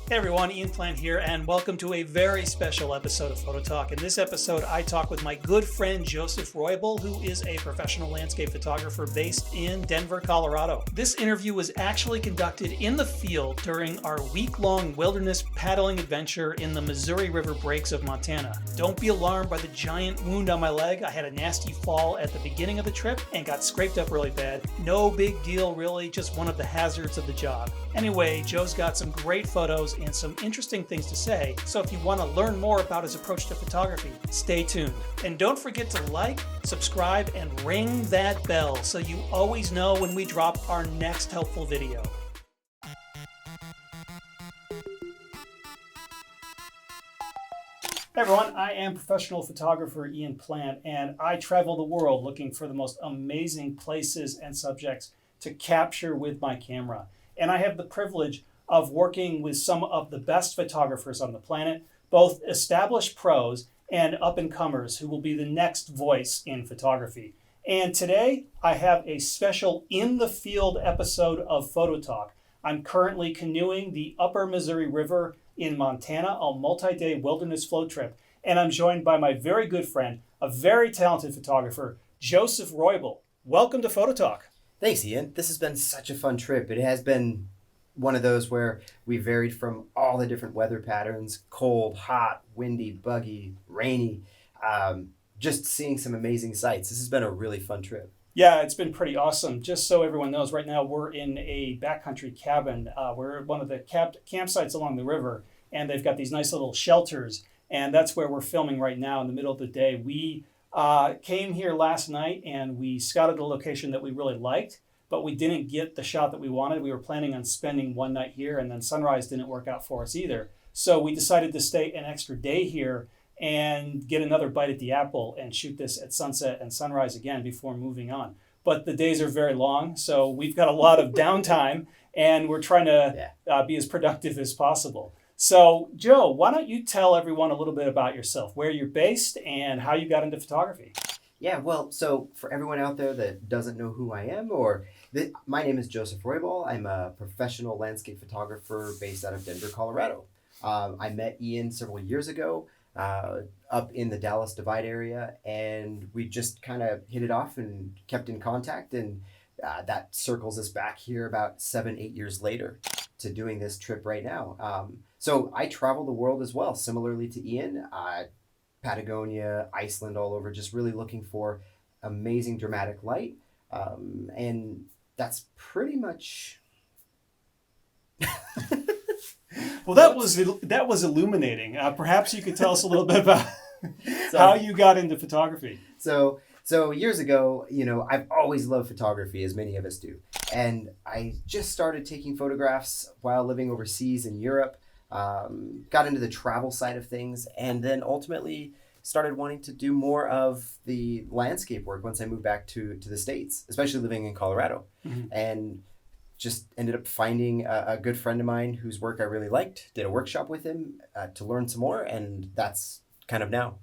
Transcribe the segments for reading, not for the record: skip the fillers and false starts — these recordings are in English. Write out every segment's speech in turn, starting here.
Hey everyone, Ian Plant here, and welcome to a very special episode of Photo Talk. In this episode, I talk with my good friend Joseph Roybal, who is a professional landscape photographer based in Denver, Colorado. This interview was actually conducted in the field during our week-long wilderness paddling adventure in the Missouri River breaks of Montana. Don't be alarmed by the giant wound on my leg. I had a nasty fall at the beginning of the trip and got scraped up really bad. No big deal, really, just one of the hazards of the job. Anyway, Joe's got some great photos and some interesting things to say, so if you want to learn more about his approach to photography, stay tuned. And don't forget to like, subscribe, and ring that bell so you always know when we drop our next helpful video. Hey everyone, I am professional photographer Ian Plant, and I travel the world looking for the most amazing places and subjects to capture with my camera. And I have the privilege of working with some of the best photographers on the planet, both established pros and up-and-comers who will be the next voice in photography. And today, I have a special in-the-field episode of Photo Talk. I'm currently canoeing the Upper Missouri River in Montana, a multi-day wilderness float trip, and I'm joined by my very good friend, a very talented photographer, Joseph Roybal. Welcome to Photo Talk. Thanks, Ian. This has been such a fun trip. It has been one of those where we varied from all the different weather patterns, cold, hot, windy, buggy, rainy, just seeing some amazing sights. This has been a really fun trip. Yeah, it's been pretty awesome. Just so everyone knows, right now we're in a backcountry cabin. We're at one of the campsites along the river, and they've got these nice little shelters, and that's where we're filming right now in the middle of the day. We came here last night, and we scouted a location that we really liked, but we didn't get the shot that we wanted. We were planning on spending one night here, and then sunrise didn't work out for us either. So we decided to stay an extra day here and get another bite at the apple and shoot this at sunset and sunrise again before moving on. But the days are very long, so we've got a lot of downtime, and we're trying to be as productive as possible. So, Joe, why don't you tell everyone a little bit about yourself, where you're based, and how you got into photography? Yeah, well, so for everyone out there that doesn't know who I am, my name is Joseph Roybal. I'm a professional landscape photographer based out of Denver, Colorado. I met Ian several years ago up in the Dallas Divide area, and we just kind of hit it off and kept in contact, and that circles us back here about 7-8 years later to doing this trip right now. So I travel the world as well, similarly to Ian. Patagonia, Iceland, all over, just really looking for amazing dramatic light. And that's pretty much... Well, that was illuminating. Perhaps you could tell us a little bit about how you got into photography. So years ago, I've always loved photography, as many of us do. And I just started taking photographs while living overseas in Europe. Got into the travel side of things, and then ultimately started wanting to do more of the landscape work once I moved back to the States, especially living in Colorado. Mm-hmm. And just ended up finding a good friend of mine whose work I really liked, did a workshop with him to learn some more, and that's kind of now.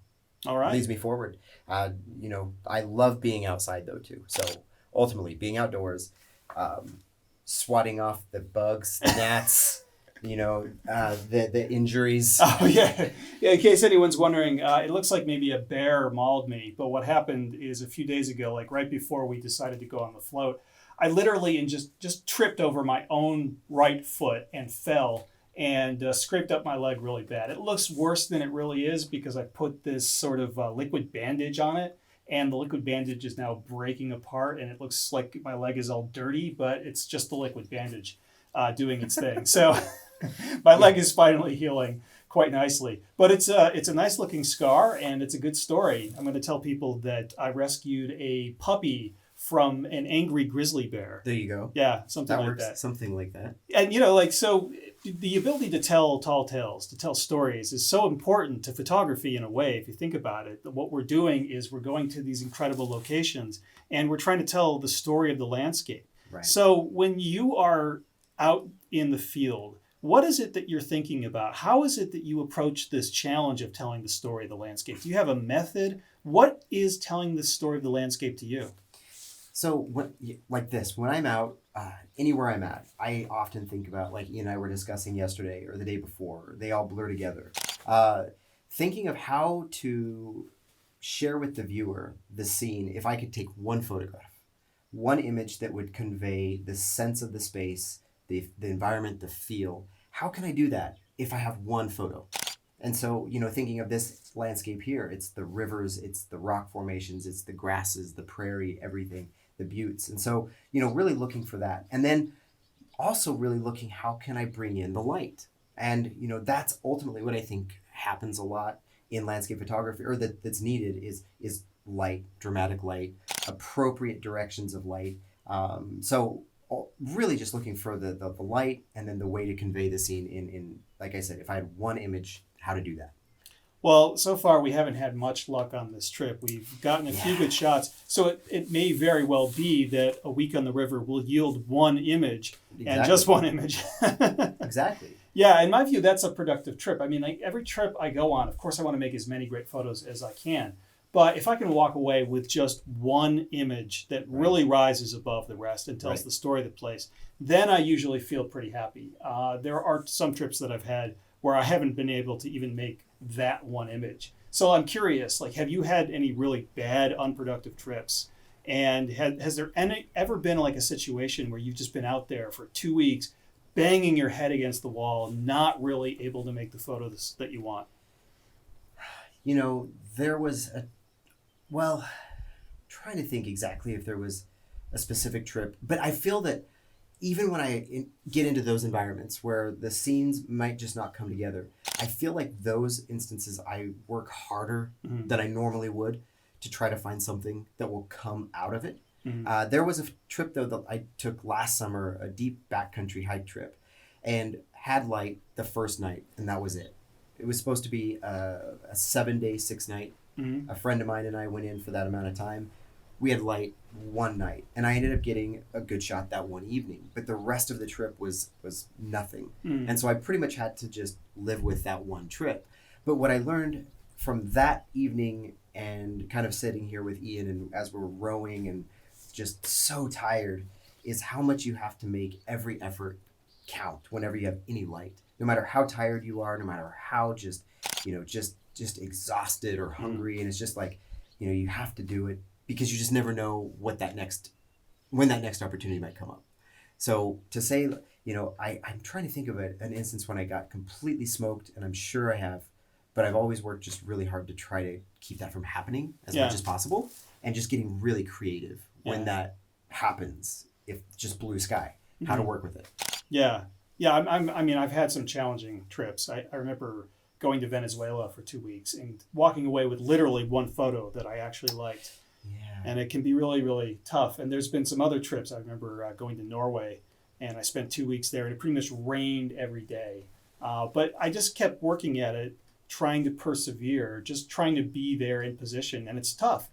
All right. Leads me forward. I love being outside though too. So ultimately being outdoors, swatting off the bugs, the gnats, the injuries. Oh yeah. In case anyone's wondering, it looks like maybe a bear mauled me. But what happened is a few days ago, like right before we decided to go on the float, I literally just tripped over my own right foot and fell and scraped up my leg really bad. It looks worse than it really is because I put this sort of liquid bandage on it, and the liquid bandage is now breaking apart, and it looks like my leg is all dirty, but it's just the liquid bandage doing its thing. So my leg is finally healing quite nicely. But it's a nice looking scar, and it's a good story. I'm going to tell people that I rescued a puppy from an angry grizzly bear. There you go. Yeah, something like works, that. Something like that. And so the ability to tell tall tales, to tell stories is so important to photography in a way, if you think about it. What we're doing is we're going to these incredible locations and we're trying to tell the story of the landscape. Right. So when you are out in the field, what is it that you're thinking about? How is it that you approach this challenge of telling the story of the landscape? Do you have a method? What is telling the story of the landscape to you? So like this, when I'm out, anywhere I'm at, I often think about, like Ian and I were discussing yesterday or the day before, they all blur together. Uh, Thinking of how to share with the viewer the scene if I could take one photograph, one image that would convey the sense of the space, the environment, the feel. How can I do that if I have one photo? And so, thinking of this landscape here, it's the rivers, it's the rock formations, it's the grasses, the prairie, everything, the buttes. And so, really looking for that. And then also really looking, how can I bring in the light? And, that's ultimately what I think happens a lot in landscape photography, or that's needed is light, dramatic light, appropriate directions of light. So really just looking for the light and then the way to convey the scene in, like I said, if I had one image, how to do that. Well, so far we haven't had much luck on this trip. We've gotten a few good shots. So it may very well be that a week on the river will yield one image and just one image. Exactly. Yeah, in my view, that's a productive trip. I mean, like every trip I go on, of course, I want to make as many great photos as I can. But if I can walk away with just one image that really rises above the rest and tells the story of the place, then I usually feel pretty happy. There are some trips that I've had where I haven't been able to even make that one image. So I'm curious, like, have you had any really bad, unproductive trips? And has there ever been like a situation where you've just been out there for 2 weeks, banging your head against the wall, not really able to make the photos that you want? There was trying to think exactly if there was a specific trip, but I feel that even when I get into those environments where the scenes might just not come together, I feel like those instances I work harder than I normally would to try to find something that will come out of it. There was a trip, though, that I took last summer, a deep backcountry hike trip, and had light the first night, and that was it. It was supposed to be a 7-day, 6-night. A friend of mine and I went in for that amount of time. We had light one night, and I ended up getting a good shot that one evening, but the rest of the trip was nothing. And so I pretty much had to just live with that one trip. But what I learned from that evening and kind of sitting here with Ian and as we're rowing and just so tired is how much you have to make every effort count whenever you have any light, no matter how tired you are, no matter how just exhausted or hungry. And it's just like, you have to do it because you just never know when that next opportunity might come up. So to say, I'm trying to think of an instance when I got completely smoked, and I'm sure I have, but I've always worked just really hard to try to keep that from happening as much as possible, and just getting really creative when that happens, if just blue sky, how to work with it. Yeah. I've had some challenging trips. I remember going to Venezuela for 2 weeks and walking away with literally one photo that I actually liked. Yeah. And it can be really, really tough. And there's been some other trips. I remember going to Norway, and I spent 2 weeks there, and it pretty much rained every day. But I just kept working at it, trying to persevere, just trying to be there in position. And it's tough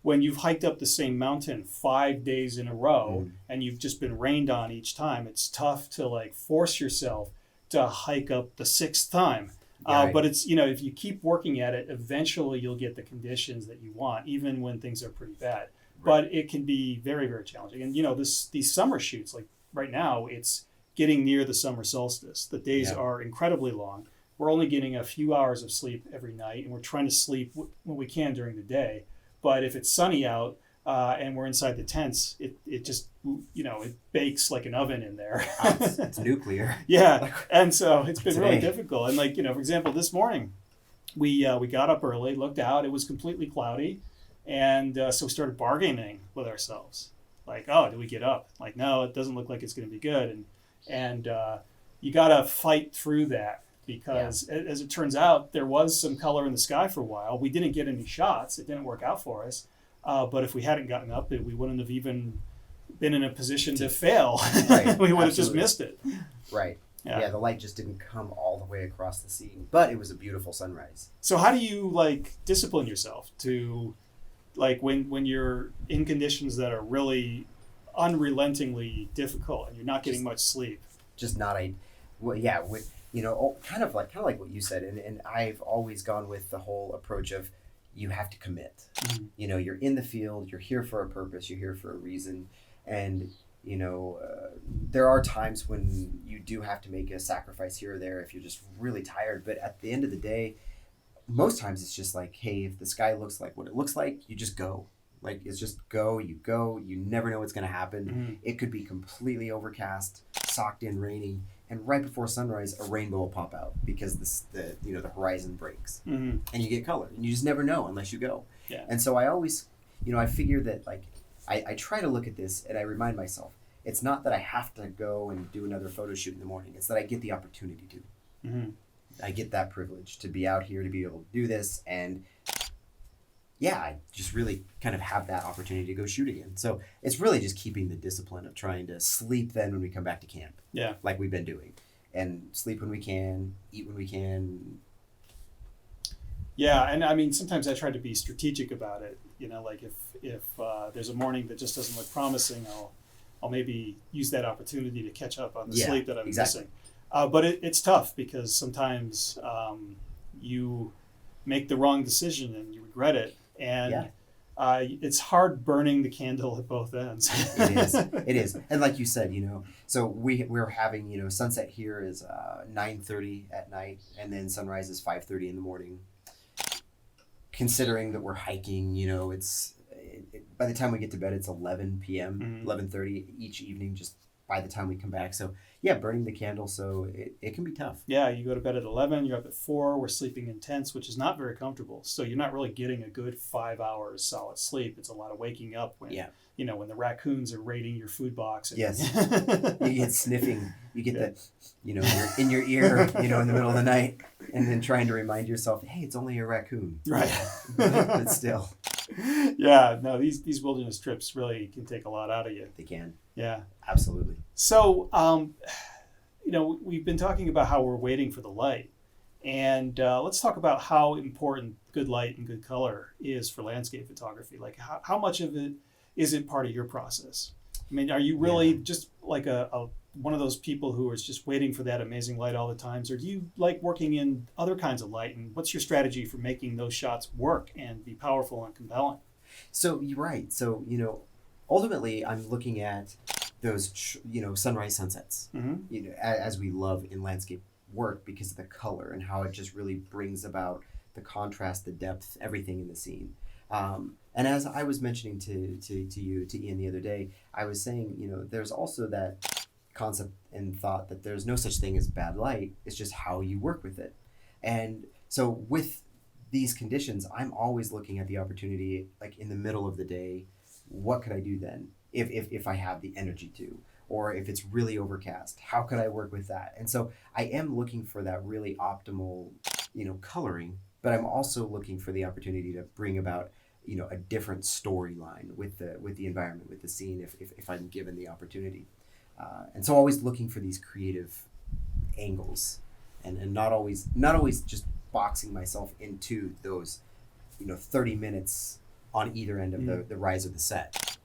when you've hiked up the same mountain 5 days in a row and you've just been rained on each time. It's tough to like force yourself to hike up the 6th time. But it's, if you keep working at it, eventually you'll get the conditions that you want, even when things are pretty bad. But it can be very, very challenging. And, these summer shoots, like right now, it's getting near the summer solstice. The days are incredibly long. We're only getting a few hours of sleep every night, and we're trying to sleep when we can during the day. But if it's sunny out and we're inside the tents, it just, it bakes like an oven in there. It's nuclear. Yeah. And so it's been really difficult. And like, for example, this morning we got up early, looked out, it was completely cloudy. And so we started bargaining with ourselves. Like, oh, do we get up? Like, no, it doesn't look like it's going to be good. And you got to fight through that because as it turns out, there was some color in the sky for a while. We didn't get any shots. It didn't work out for us. But if we hadn't gotten up, we wouldn't have even been in a position to fail. Right. We would have just missed it. Right. Yeah, the light just didn't come all the way across the scene, but it was a beautiful sunrise. So how do you discipline yourself to when you're in conditions that are really unrelentingly difficult and you're not getting much sleep? Just not kind of like what you said, and I've always gone with the whole approach of you have to commit. Mm-hmm. You know, you're in the field, you're here for a purpose, you're here for a reason. And, you know, there are times when you do have to make a sacrifice here or there if you're just really tired. But at the end of the day, most times it's just like, hey, if the sky looks like what it looks like, you just go. Like, it's just go, you never know what's going to happen. Mm-hmm. It could be completely overcast, socked in, raining, and right before sunrise, a rainbow will pop out because the horizon breaks, Mm-hmm. and you get color, and you just never know unless you go. Yeah. And so I always, I figure that, like, I try to look at this and I remind myself, it's not that I have to go and do another photo shoot in the morning. It's that I get the opportunity to. Mm-hmm. I get that privilege to be out here, to be able to do this, and yeah, I just really kind of have that opportunity to go shoot again. So it's really just keeping the discipline of trying to sleep then when we come back to camp. Yeah. Like we've been doing. And sleep when we can, eat when we can. Yeah, and I mean, sometimes I try to be strategic about it. You know, like if there's a morning that just doesn't look promising, I'll maybe use that opportunity to catch up on the sleep that I'm missing. But it's tough because sometimes you make the wrong decision and you regret it. And it's hard burning the candle at both ends. It is. And like you said, so we're having, sunset here is 9:30 at night, and then sunrise is 5:30 in the morning. Considering that we're hiking, it's by the time we get to bed, it's 11 p.m., 11:30 each evening, just by the time we come back. So yeah, burning the candle, so it can be tough. Yeah, you go to bed at 11, you're up at 4, we're sleeping in tents, which is not very comfortable. So you're not really getting a good 5 hours solid sleep. It's a lot of waking up when when the raccoons are raiding your food box. And yes. You get sniffing, you get that, you're in your ear, in the middle of the night, and then trying to remind yourself, hey, it's only a raccoon. Right. But still. Yeah, no, these wilderness trips really can take a lot out of you. They can. Yeah. Absolutely. So, we've been talking about how we're waiting for the light. And let's talk about how important good light and good color is for landscape photography. Like, how much of it is it part of your process? I mean, are you really just like a one of those people who is just waiting for that amazing light all the times? Or do you like working in other kinds of light? And what's your strategy for making those shots work and be powerful and compelling? So you're right. So, ultimately, I'm looking at those, sunrise, sunsets, as we love in landscape work because of the color and how it just really brings about the contrast, the depth, everything in the scene. And as I was mentioning to Ian the other day, I was saying, there's also that concept and thought that there's no such thing as bad light. It's just how you work with it. And so with these conditions, I'm always looking at the opportunity, like in the middle of the day, what could I do then if I have the energy to, or if it's really overcast, how could I work with that? And so I am looking for that really optimal, coloring, but I'm also looking for the opportunity to bring about, a different storyline with the environment, with the scene, if I'm given the opportunity. And so always looking for these creative angles and not always just boxing myself into those, 30 minutes on either end of the rise of the set.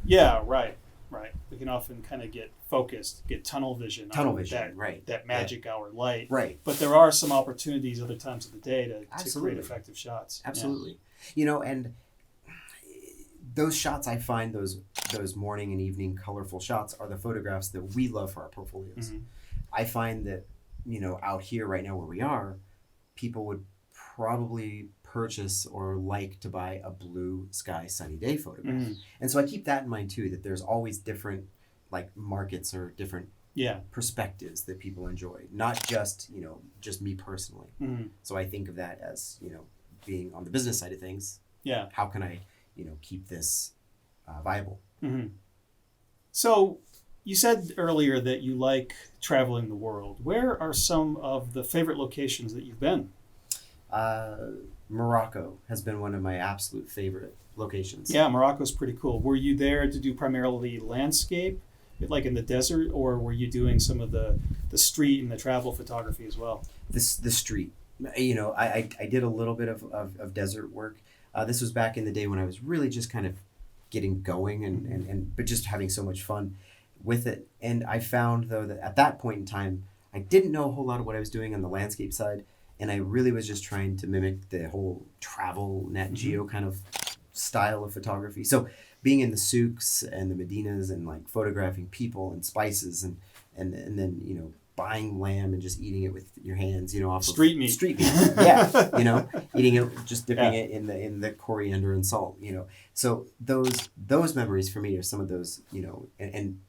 Yeah, right. We can often kind of get focused, get tunnel vision, right. That magic hour light. Right. But there are some opportunities other times of the day to create effective shots. Absolutely. And those shots, I find those morning and evening colorful shots are the photographs that we love for our portfolios. Mm-hmm. I find that, out here right now where we are, people would probably purchase or like to buy a blue sky sunny day photograph. Mm-hmm. And so I keep that in mind too, that there's always different like markets or different perspectives that people enjoy, not just, just me personally. Mm-hmm. So I think of that as, being on the business side of things. Yeah. How can I, keep this viable? Mm-hmm. So you said earlier that you like traveling the world. Where are some of the favorite locations that you've been? Morocco has been one of my absolute favorite locations. Yeah, Morocco's pretty cool. Were you there to do primarily landscape, like in the desert, or were you doing some of the street and the travel photography as well? The street. I did a little bit of desert work. This was back in the day when I was really just kind of getting going and but just having so much fun with it. And I found, though, that at that point in time, I didn't know a whole lot of what I was doing on the landscape side. and I really was just trying to mimic the whole travel Nat Geo kind of style of photography. So being in the souks and the Medinas and like photographing people and spices and then buying lamb and just eating it with your hands, off Street of meat. Street meat. Yeah, eating it, just dipping it in the coriander and salt. So those memories for me are some of those, and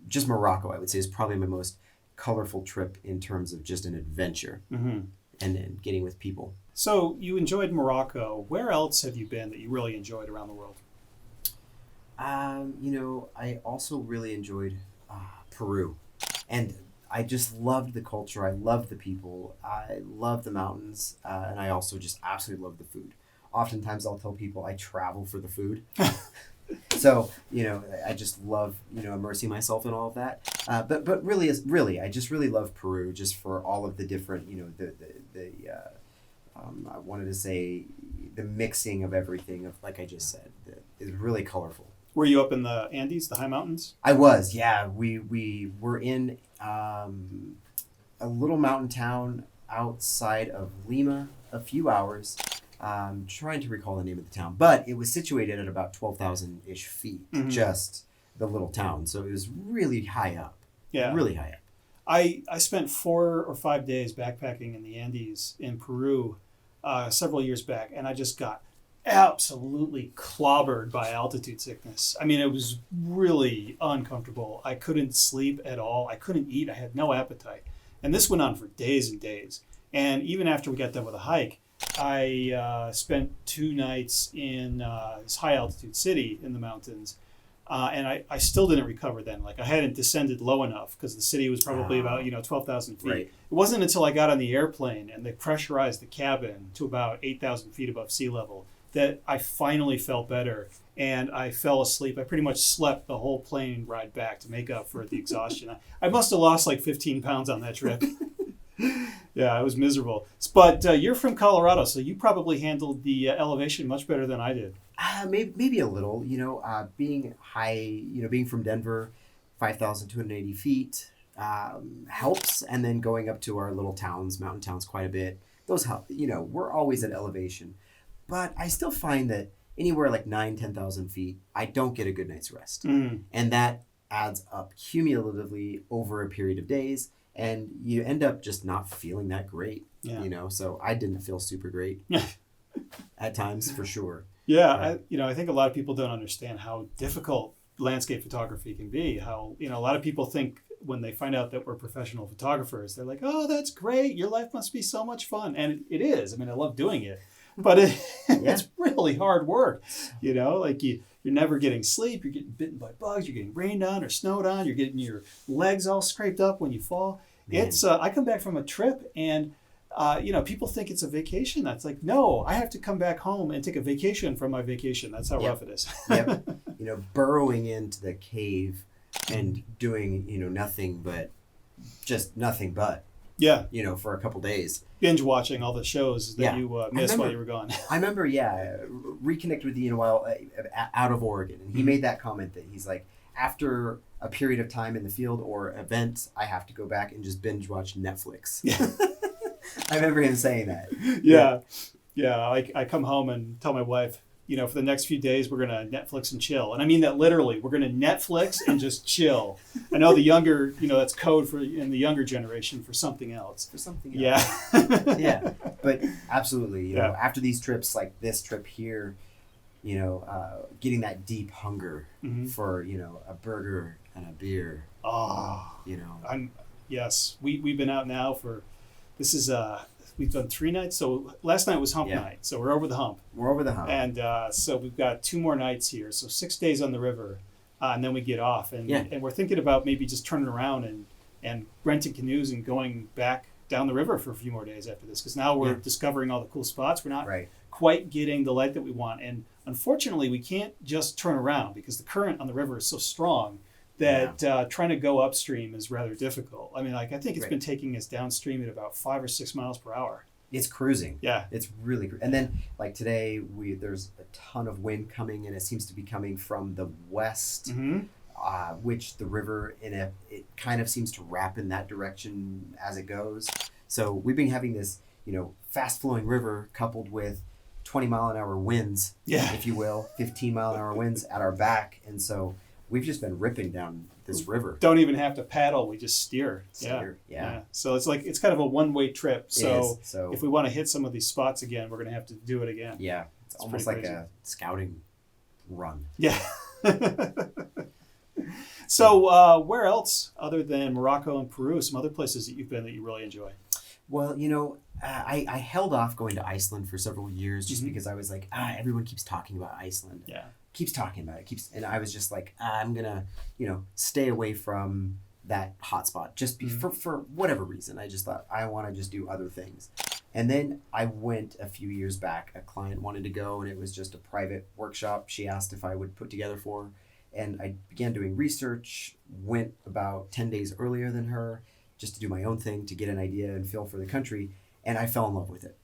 just Morocco, I would say, is probably my most colorful trip in terms of just an adventure and getting with people. So you enjoyed Morocco. Where else have you been that you really enjoyed around the world? I also really enjoyed Peru, and I just loved the culture. I loved the people. I loved the mountains, and I also just absolutely loved the food. Oftentimes, I'll tell people I travel for the food. So I just love immersing myself in all of that. But really, I just really love Peru just for all of the different I wanted to say the mixing of everything of, like I just said, is really colorful. Were you up in the Andes, the high mountains? I was, yeah. We were in a little mountain town outside of Lima, a few hours. Trying to recall the name of the town, but it was situated at about 12,000-ish feet, just the little town. So it was really high up. Yeah. Really high up. I spent 4 or 5 days backpacking in the Andes in Peru several years back, and I just got absolutely clobbered by altitude sickness. I mean, it was really uncomfortable. I couldn't sleep at all. I couldn't eat. I had no appetite. And this went on for days and days. And even after we got done with a hike, I spent 2 nights in this high altitude city in the mountains. And I still didn't recover then. Like, I hadn't descended low enough because the city was probably about 12,000 feet. Right. It wasn't until I got on the airplane and they pressurized the cabin to about 8,000 feet above sea level that I finally felt better, and I fell asleep. I pretty much slept the whole plane ride back to make up for the exhaustion. I must have lost like 15 pounds on that trip. Yeah, it was miserable. But you're from Colorado, so you probably handled the elevation much better than I did. Maybe a little, being high, being from Denver, 5,280 feet helps. And then going up to our little towns, mountain towns quite a bit, those help. We're always at elevation. But I still find that anywhere like 10,000 feet, I don't get a good night's rest. And that adds up cumulatively over a period of days. And you end up just not feeling that great, So I didn't feel super great at times, for sure. Yeah, I think a lot of people don't understand how difficult landscape photography can be. How, a lot of people think when they find out that we're professional photographers, they're like, oh, that's great. Your life must be so much fun. And it is. I mean, I love doing it. But it's really hard work, like you're never getting sleep. You're getting bitten by bugs. You're getting rained on or snowed on. You're getting your legs all scraped up when you fall. Man. It's I come back from a trip and, people think it's a vacation. That's like, no, I have to come back home and take a vacation from my vacation. That's how rough it is. Yep. Burrowing into the cave and doing, nothing but. Yeah. For a couple days. Binge watching all the shows that you missed while you were gone. I remember, reconnected with Ian while out of Oregon. And he made that comment that he's like, after a period of time in the field or event, I have to go back and just binge watch Netflix. I remember him saying that. Yeah. I come home and tell my wife, for the next few days, we're going to Netflix and chill. And I mean that literally. We're going to Netflix and just chill. I know the younger, that's code in the younger generation for something else. Yeah. Yeah. But absolutely, after these trips, like this trip here, getting that deep hunger for, a burger and a beer. Oh. Yes. We've been out now for, this is, we've done 3 nights. So last night was hump night. So we're over the hump. And so we've got 2 more nights here. So 6 days on the river. And then we get off. And we're thinking about maybe just turning around and renting canoes and going back down the river for a few more days after this. Because now we're discovering all the cool spots. We're not quite getting the light that we want. And unfortunately, we can't just turn around because the current on the river is so strong that trying to go upstream is rather difficult. I mean, I think it's been taking us downstream at about 5 or 6 miles per hour. It's cruising. Yeah. It's really and then like today there's a ton of wind coming, and it seems to be coming from the west, which the river it kind of seems to wrap in that direction as it goes. So we've been having this fast flowing river coupled with 20-mile-an-hour winds, Yeah. if you will, 15-mile-an-hour winds at our back. And so we've just been ripping down this river. Don't even have to paddle. We just steer. Yeah. So it's kind of a one-way trip. So, It is. So if we want to hit some of these spots again, we're going to have to do it again. yeah, it's almost pretty like crazy. a scouting run. Yeah. So where else other than Morocco and Peru, some other places that you've been that you really enjoy? Well, I held off going to Iceland for several years just because I was like, everyone keeps talking about Iceland. Yeah. Keeps talking about it. And I was just like, I'm going to, stay away from that hotspot just for whatever reason. I just thought I want to just do other things. And then I went a few years back. A client wanted to go, and it was just a private workshop she asked if I would put together for her. And I began doing research, went about 10 days earlier than her just to do my own thing, to get an idea and feel for the country. And I fell in love with it.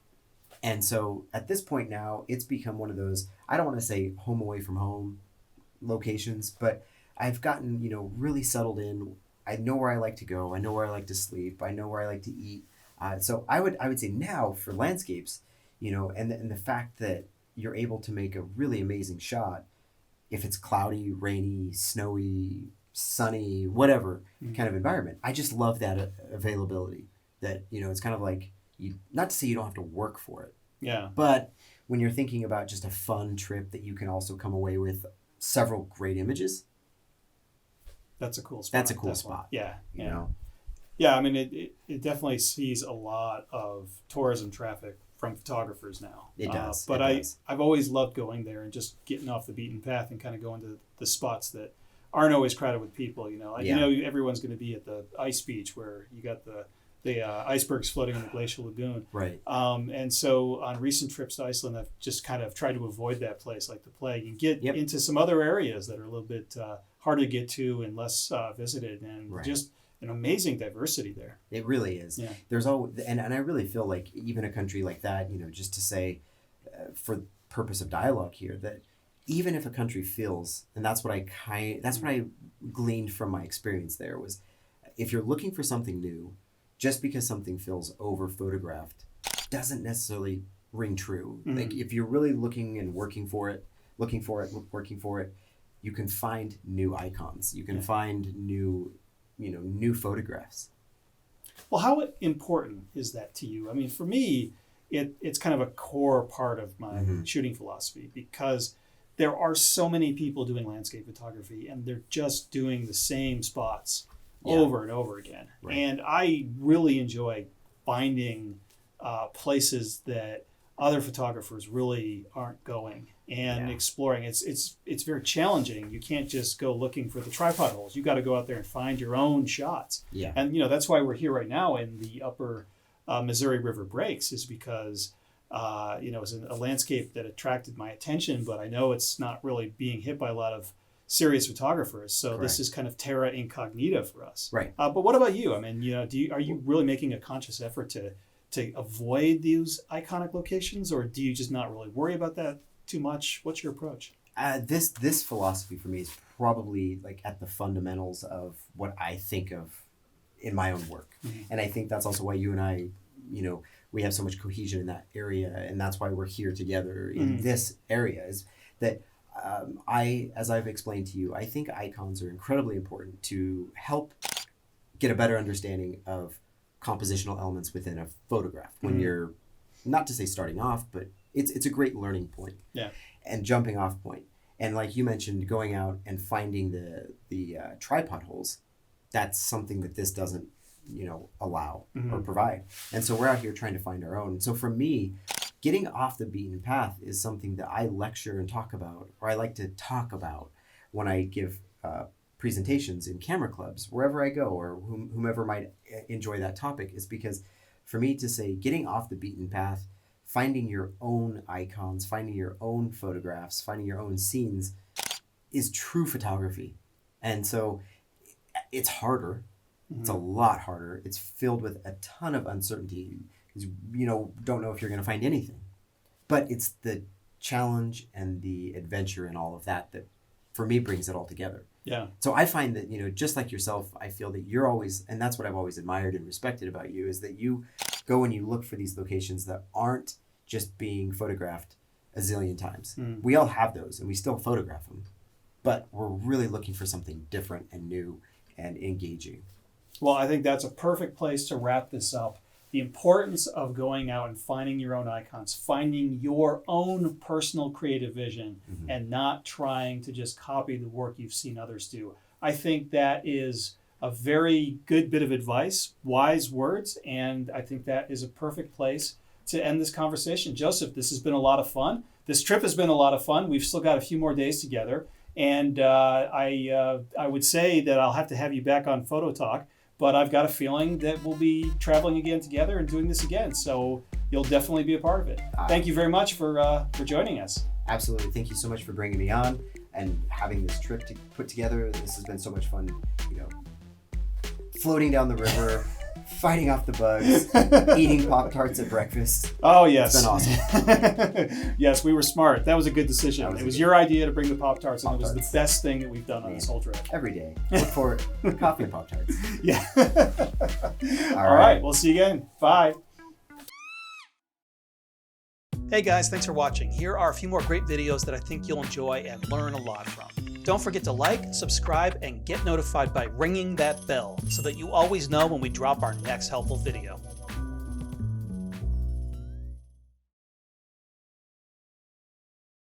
And so at this point now, it's become one of those, I don't want to say home away from home locations, but I've gotten, really settled in. I know where I like to go. I know where I like to sleep. I know where I like to eat. So I would say now for landscapes, and the fact that you're able to make a really amazing shot, if it's cloudy, rainy, snowy, sunny, whatever kind of environment. I just love that availability. That it's kind of like not to say you don't have to work for it. Yeah. But when you're thinking about just a fun trip that you can also come away with several great images. That's a cool spot. That's a cool spot. Yeah. You know. Yeah, I mean, it definitely sees a lot of tourism traffic from photographers now. It does. But it does. I've always loved going there and just getting off the beaten path and kind of going to the spots that aren't always crowded with people. Everyone's going to be at the ice beach where you got the icebergs floating in the glacial lagoon. Right. And so on recent trips to Iceland, I've just kind of tried to avoid that place like the plague and get into some other areas that are a little bit harder to get to and less visited, and just an amazing diversity there. It really is. Yeah. There's always, and I really feel like even a country like that, just to say, for purpose of dialogue here, that even if a country feels, and that's what I gleaned from my experience there, was if you're looking for something new, just because something feels over photographed doesn't necessarily ring true. Like if you're really looking and working for it, you can find new icons. You can find new photographs. Well, how important is that to you? I mean, for me, it's kind of a core part of my shooting philosophy, because there are so many people doing landscape photography and they're just doing the same spots over and over again. Right. And I really enjoy finding places that other photographers really aren't going and exploring. It's very challenging. You can't just go looking for the tripod holes. You got to go out there and find your own shots. Yeah. And that's why we're here right now in the upper Missouri River breaks, is because it's a landscape that attracted my attention, but I know it's not really being hit by a lot of serious photographers. So this is kind of terra incognita for us. Right. But what about you? I mean, are you really making a conscious effort to avoid these iconic locations, or do you just not really worry about that too much? What's your approach? This philosophy for me is probably like at the fundamentals of what I think of in my own work. And I think that's also why you and I, we have so much cohesion in that area, and that's why we're here together in this area, is that as I've explained to you, I think icons are incredibly important to help get a better understanding of compositional elements within a photograph when you're, not to say starting off, but it's a great learning point and jumping off point. And like you mentioned, going out and finding the tripod holes, that's something that this doesn't allow or provide. And so we're out here trying to find our own. So for me, getting off the beaten path is something that I lecture and talk about, or I like to talk about when I give presentations in camera clubs, wherever I go, or whomever might enjoy that topic, is because for me to say getting off the beaten path, finding your own icons, finding your own photographs, finding your own scenes is true photography. And so it's harder. It's a lot harder. It's filled with a ton of uncertainty. Don't know if you're going to find anything. But it's the challenge and the adventure and all of that for me brings it all together. Yeah. So I find that, just like yourself, I feel that you're always, and that's what I've always admired and respected about you, is that you go and you look for these locations that aren't just being photographed a zillion times. We all have those and we still photograph them, but we're really looking for something different and new and engaging. Well, I think that's a perfect place to wrap this up. The importance of going out and finding your own icons, finding your own personal creative vision, and not trying to just copy the work you've seen others do. I think that is a very good bit of advice, wise words, and I think that is a perfect place to end this conversation. Joseph, this has been a lot of fun. This trip has been a lot of fun. We've still got a few more days together, and I would say that I'll have to have you back on Photo Talk. But I've got a feeling that we'll be traveling again together and doing this again. So you'll definitely be a part of it. Thank you very much for joining us. Absolutely. Thank you so much for bringing me on and having this trip to put together. This has been so much fun, floating down the river, fighting off the bugs, eating Pop-Tarts at breakfast. Oh, yes. It's been awesome. Yes, we were smart. That was a good decision. It was your idea to bring the Pop-Tarts, and it was the best thing that we've done on this whole trip. Every day. Look for coffee and Pop-Tarts. Yeah. All right. We'll see you again. Bye. Hey guys, thanks for watching. Here are a few more great videos that I think you'll enjoy and learn a lot from. Don't forget to like, subscribe, and get notified by ringing that bell so that you always know when we drop our next helpful video.